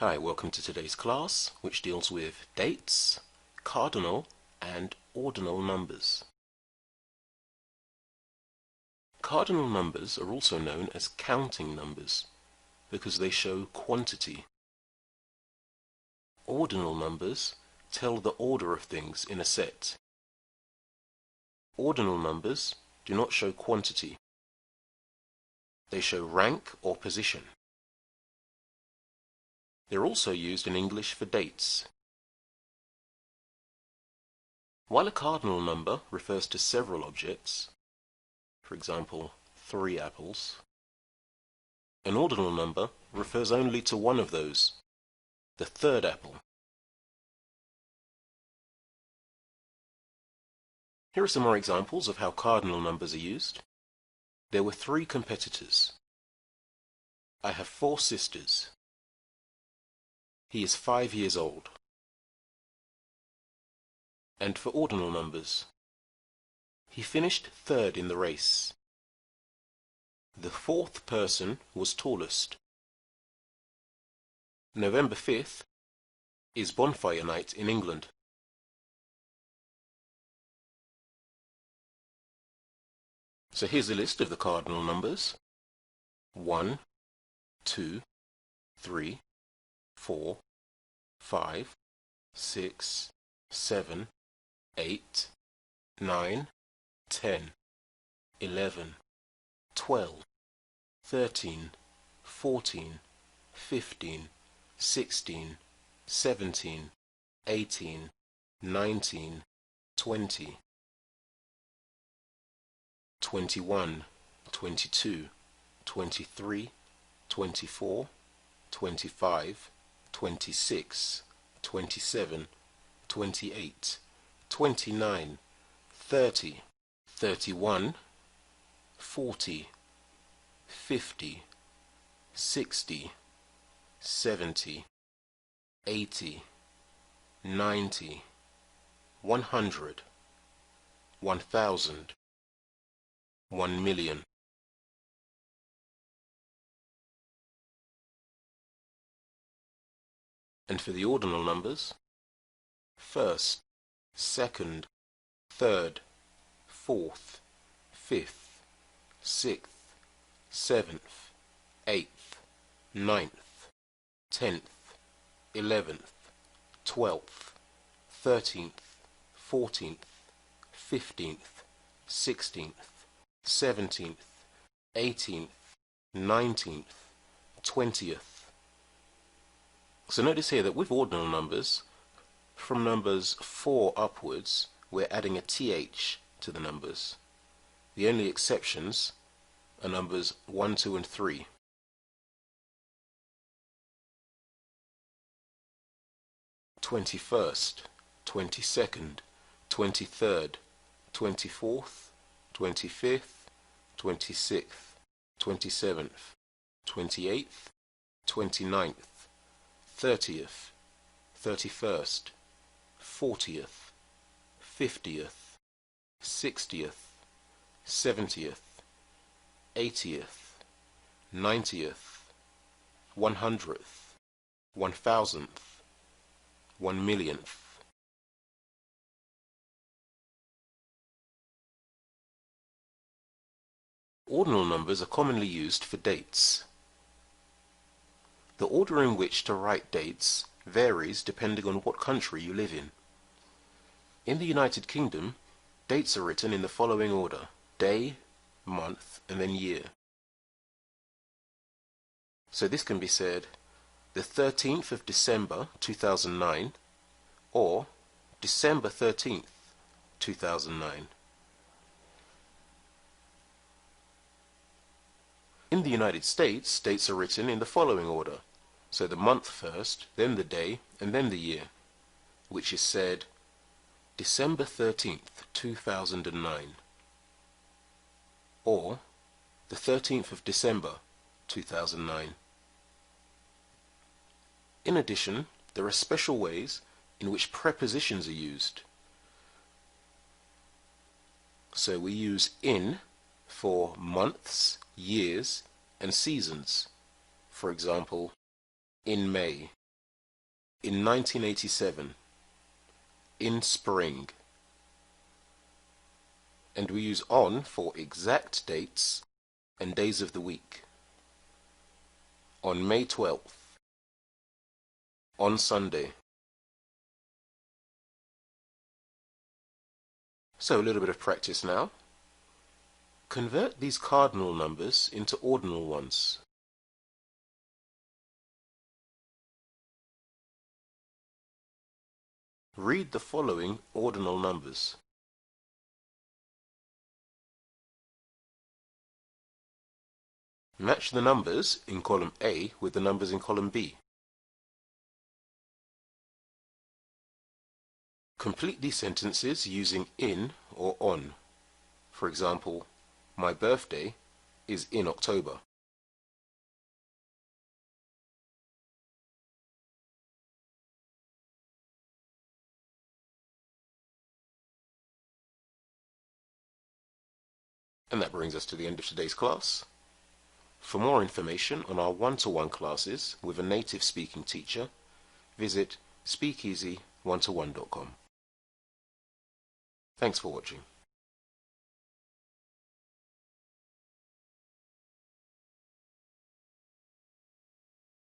Hi, welcome to today's class, which deals with dates, cardinal and ordinal numbers. Cardinal numbers are also known as counting numbers because they show quantity. Ordinal numbers tell the order of things in a set. Ordinal numbers do not show quantity. They show rank or position. They're also used in English for dates. While a cardinal number refers to several objects, for example, 3 apples, an ordinal number refers only to one of those, the 3rd apple. Here are some more examples of how cardinal numbers are used. There were 3 competitors. I have 4 sisters. He is 5 years old. And for ordinal numbers, he finished 3rd in the race. The 4th person was tallest. November 5th is bonfire night in England. So here's a list of the cardinal numbers. 1, 2, 3, 4, 5, 6, 7, 8, 9, 10, 11, 12, 13, 14, 15, 16, 17, 18, 19, 20, 21, 22, 23, 24, 25, 26, 27, 28, 29, 30, 31, 40, 50, 60, 70, 80, 90, 100, 1,000, 1 million. And for the ordinal numbers, 1st, 2nd, 3rd, 4th, 5th, 6th, 7th, 8th, 9th, 10th, 11th, 12th, 13th, 14th, 15th, 16th, 17th, 18th, 19th, 20th. So notice here that with ordinal numbers, from numbers 4 upwards, we're adding a th to the numbers. The only exceptions are numbers 1, 2, and 3. "21st, 22nd, 23rd, 24th, 25th, 26th, 27th, 28th, 29th, 30th, 31st, 40th, 50th, 60th, 70th, 80th, 90th, 100th, 1,000th, 1 millionth. Ordinal numbers are commonly used for dates. The order in which to write dates varies depending on what country you live in. In the United Kingdom, dates are written in the following order: day, month, and then year. So this can be said the 13th of December 2009 or December 13th, 2009. In the United States, dates are written in the following order. So the month first, then the day, and then the year, which is said December 13th, 2009, or the 13th of December, 2009. In addition, there are special ways in which prepositions are used. So we use in for months, years, and seasons. For example, in May, in 1987, in spring. And we use on for exact dates and days of the week. On May 12th, on Sunday. So a little bit of practice now. Convert these cardinal numbers into ordinal ones. Read the following ordinal numbers. Match the numbers in column A with the numbers in column B. Complete these sentences using in or on. For example, my birthday is in October. And that brings us to the end of today's class. For more information on our one-to-one classes with a native speaking teacher, visit speakeasy1to1.com. Thanks for watching.